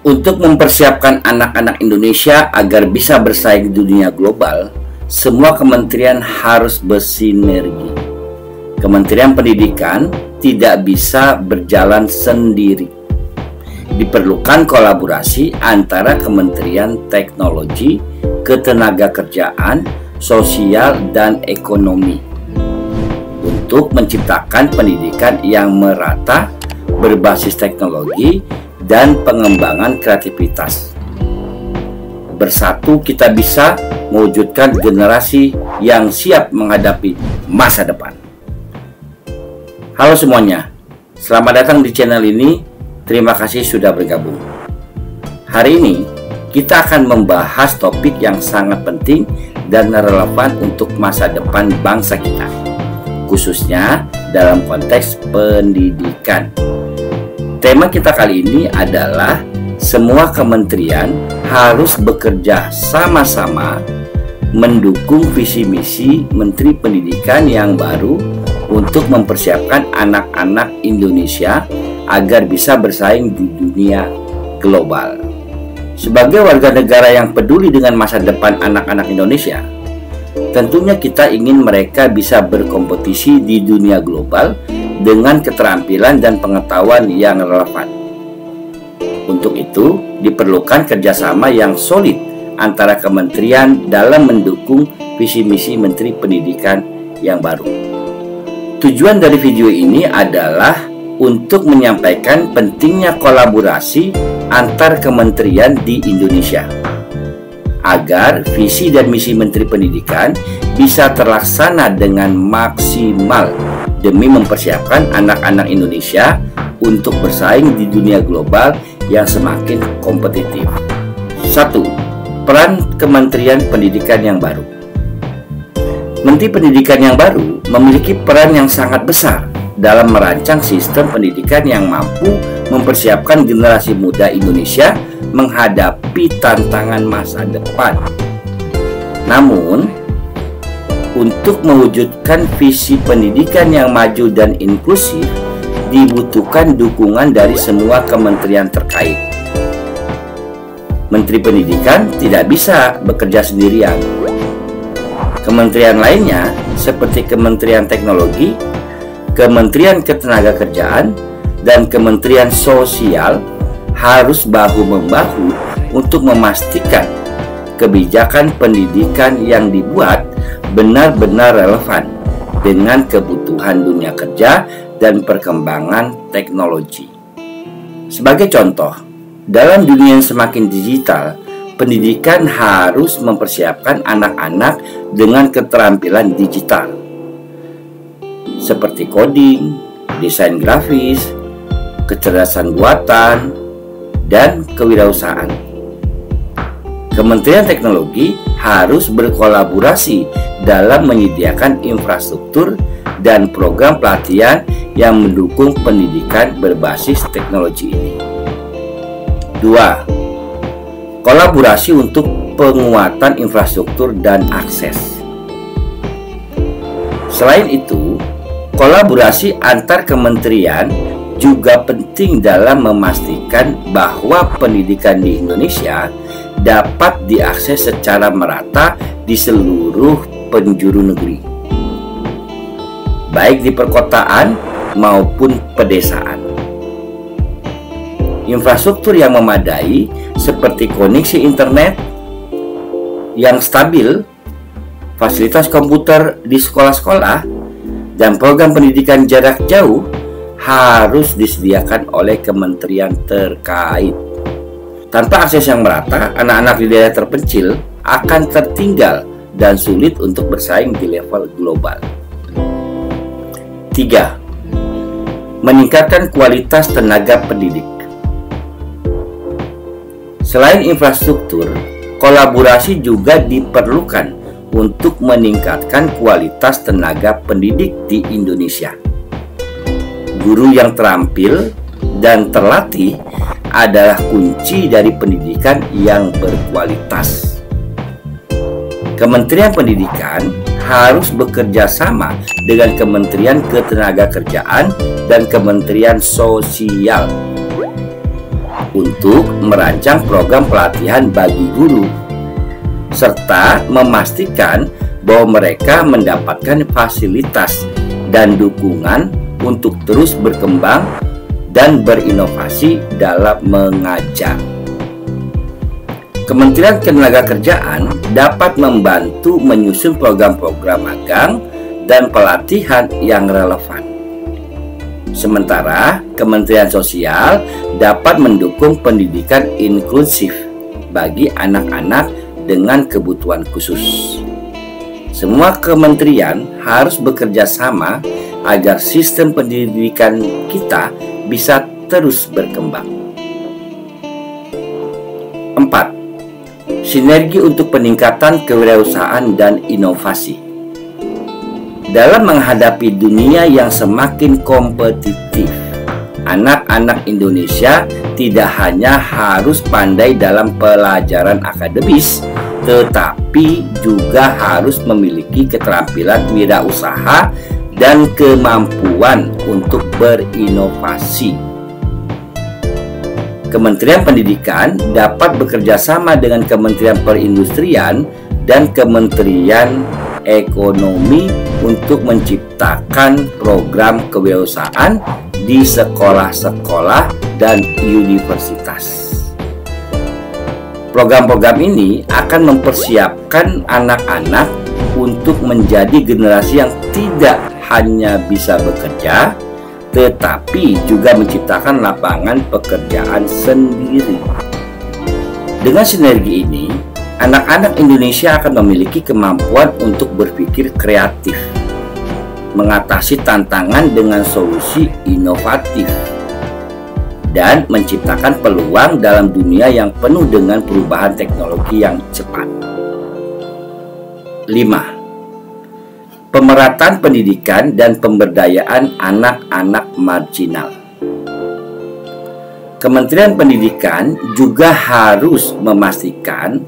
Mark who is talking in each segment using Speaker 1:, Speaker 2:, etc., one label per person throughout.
Speaker 1: Untuk mempersiapkan anak-anak Indonesia agar bisa bersaing di dunia global, semua kementerian harus bersinergi. Kementerian Pendidikan tidak bisa berjalan sendiri. Diperlukan kolaborasi antara Kementerian Teknologi, Ketenagakerjaan, Sosial, dan Ekonomi untuk menciptakan pendidikan yang merata, berbasis teknologi, dan pengembangan kreativitas. Bersatu kita bisa mewujudkan generasi yang siap menghadapi masa depan. Halo semuanya, selamat datang di channel ini. Terima kasih sudah bergabung. Hari ini kita akan membahas topik yang sangat penting dan relevan untuk masa depan bangsa kita, khususnya dalam konteks pendidikan. Tema kita kali ini adalah semua kementerian harus bekerja sama-sama mendukung visi misi Menteri Pendidikan yang baru untuk mempersiapkan anak-anak Indonesia agar bisa bersaing di dunia global. Sebagai warga negara yang peduli dengan masa depan anak-anak Indonesia, tentunya kita ingin mereka bisa berkompetisi di dunia global dengan keterampilan dan pengetahuan yang relevan. Untuk itu, diperlukan kerjasama yang solid antara kementerian dalam mendukung visi misi Menteri Pendidikan yang baru. Tujuan dari video ini adalah untuk menyampaikan pentingnya kolaborasi antar kementerian di Indonesia, agar visi dan misi Menteri Pendidikan bisa terlaksana dengan maksimal demi mempersiapkan anak-anak Indonesia untuk bersaing di dunia global yang semakin kompetitif. 1. Peran Kementerian Pendidikan yang baru. Menteri Pendidikan yang baru memiliki peran yang sangat besar dalam merancang sistem pendidikan yang mampu mempersiapkan generasi muda Indonesia menghadapi tantangan masa depan. Namun, untuk mewujudkan visi pendidikan yang maju dan inklusif, dibutuhkan dukungan dari semua kementerian terkait. Menteri Pendidikan tidak bisa bekerja sendirian. Kementerian lainnya seperti Kementerian Teknologi, Kementerian Ketenagakerjaan, dan Kementerian Sosial harus bahu-membahu untuk memastikan kebijakan pendidikan yang dibuat benar-benar relevan dengan kebutuhan dunia kerja dan perkembangan teknologi. Sebagai contoh, dalam dunia yang semakin digital, pendidikan harus mempersiapkan anak-anak dengan keterampilan digital seperti coding, desain grafis, kecerdasan buatan, dan kewirausahaan. Kementerian Teknologi harus berkolaborasi dalam menyediakan infrastruktur dan program pelatihan yang mendukung pendidikan berbasis teknologi ini. 2. Kolaborasi untuk penguatan infrastruktur dan akses. Selain itu, kolaborasi antar kementerian juga penting dalam memastikan bahwa pendidikan di Indonesia dapat diakses secara merata di seluruh penjuru negeri, baik di perkotaan maupun pedesaan. Infrastruktur yang memadai seperti koneksi internet yang stabil, fasilitas komputer di sekolah-sekolah, dan program pendidikan jarak jauh harus disediakan oleh kementerian terkait. Tanpa akses yang merata, anak-anak di daerah terpencil akan tertinggal dan sulit untuk bersaing di level global. 3. Meningkatkan kualitas tenaga pendidik. Selain infrastruktur, kolaborasi juga diperlukan untuk meningkatkan kualitas tenaga pendidik di Indonesia. Guru yang terampil dan terlatih adalah kunci dari pendidikan yang berkualitas. Kementerian Pendidikan harus bekerja sama dengan Kementerian Ketenagakerjaan dan Kementerian Sosial untuk merancang program pelatihan bagi guru, serta memastikan bahwa mereka mendapatkan fasilitas dan dukungan untuk terus berkembang dan berinovasi dalam mengajar. Kementerian Ketenagakerjaan dapat membantu menyusun program-program magang dan pelatihan yang relevan. Sementara Kementerian Sosial dapat mendukung pendidikan inklusif bagi anak-anak dengan kebutuhan khusus. Semua kementerian harus bekerja sama agar sistem pendidikan kita bisa terus berkembang. 4. Sinergi untuk peningkatan kewirausahaan dan inovasi. Dalam menghadapi dunia yang semakin kompetitif, anak-anak Indonesia tidak hanya harus pandai dalam pelajaran akademis, tetapi juga harus memiliki keterampilan wirausaha dan kemampuan untuk berinovasi. Kementerian Pendidikan dapat bekerja sama dengan Kementerian Perindustrian dan Kementerian Ekonomi untuk menciptakan program kewirausahaan di sekolah-sekolah dan universitas. Program-program ini akan mempersiapkan anak-anak untuk menjadi generasi yang tidak hanya bisa bekerja, tetapi juga menciptakan lapangan pekerjaan sendiri. Dengan sinergi ini, anak-anak Indonesia akan memiliki kemampuan untuk berpikir kreatif, mengatasi tantangan dengan solusi inovatif, dan menciptakan peluang dalam dunia yang penuh dengan perubahan teknologi yang cepat. 5. Pemerataan pendidikan dan pemberdayaan anak-anak marginal. Kementerian Pendidikan juga harus memastikan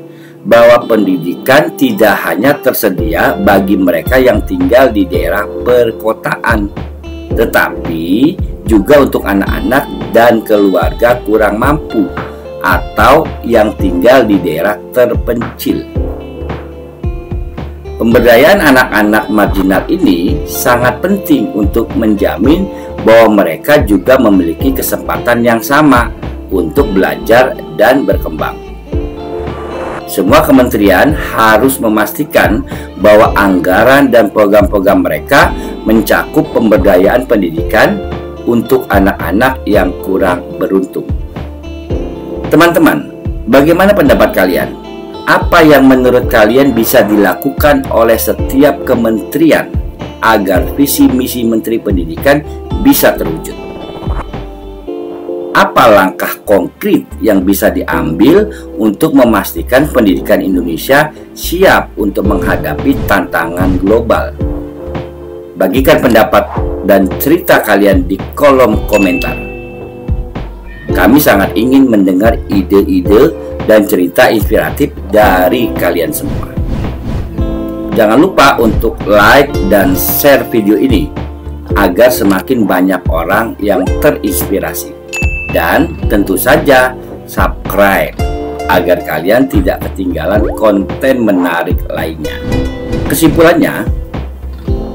Speaker 1: bahwa pendidikan tidak hanya tersedia bagi mereka yang tinggal di daerah perkotaan, tetapi juga untuk anak-anak dan keluarga kurang mampu atau yang tinggal di daerah terpencil. Pemberdayaan anak-anak marginal ini sangat penting untuk menjamin bahwa mereka juga memiliki kesempatan yang sama untuk belajar dan berkembang. Semua kementerian harus memastikan bahwa anggaran dan program-program mereka mencakup pemberdayaan pendidikan untuk anak-anak yang kurang beruntung. Teman-teman, bagaimana pendapat kalian? Apa yang menurut kalian bisa dilakukan oleh setiap kementerian agar visi misi Menteri Pendidikan bisa terwujud? Apa langkah konkret yang bisa diambil untuk memastikan pendidikan Indonesia siap untuk menghadapi tantangan global? Bagikan pendapat dan cerita kalian di kolom komentar. Kami sangat ingin mendengar ide-ide dan cerita inspiratif dari kalian semua. Jangan lupa untuk like dan share video ini agar semakin banyak orang yang terinspirasi. Dan tentu saja subscribe agar kalian tidak ketinggalan konten menarik lainnya. Kesimpulannya,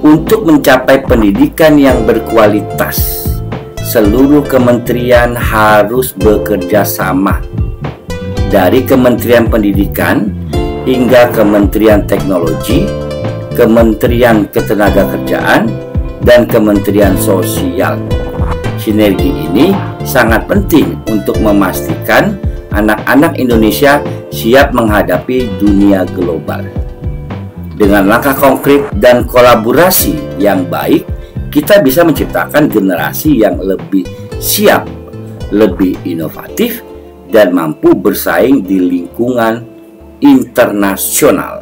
Speaker 1: untuk mencapai pendidikan yang berkualitas, seluruh kementerian harus bekerja sama. Dari Kementerian Pendidikan hingga Kementerian Teknologi, Kementerian Ketenagakerjaan, dan Kementerian Sosial. Sinergi ini sangat penting untuk memastikan anak-anak Indonesia siap menghadapi dunia global. Dengan langkah konkret dan kolaborasi yang baik, kita bisa menciptakan generasi yang lebih siap, lebih inovatif, dan mampu bersaing di lingkungan internasional.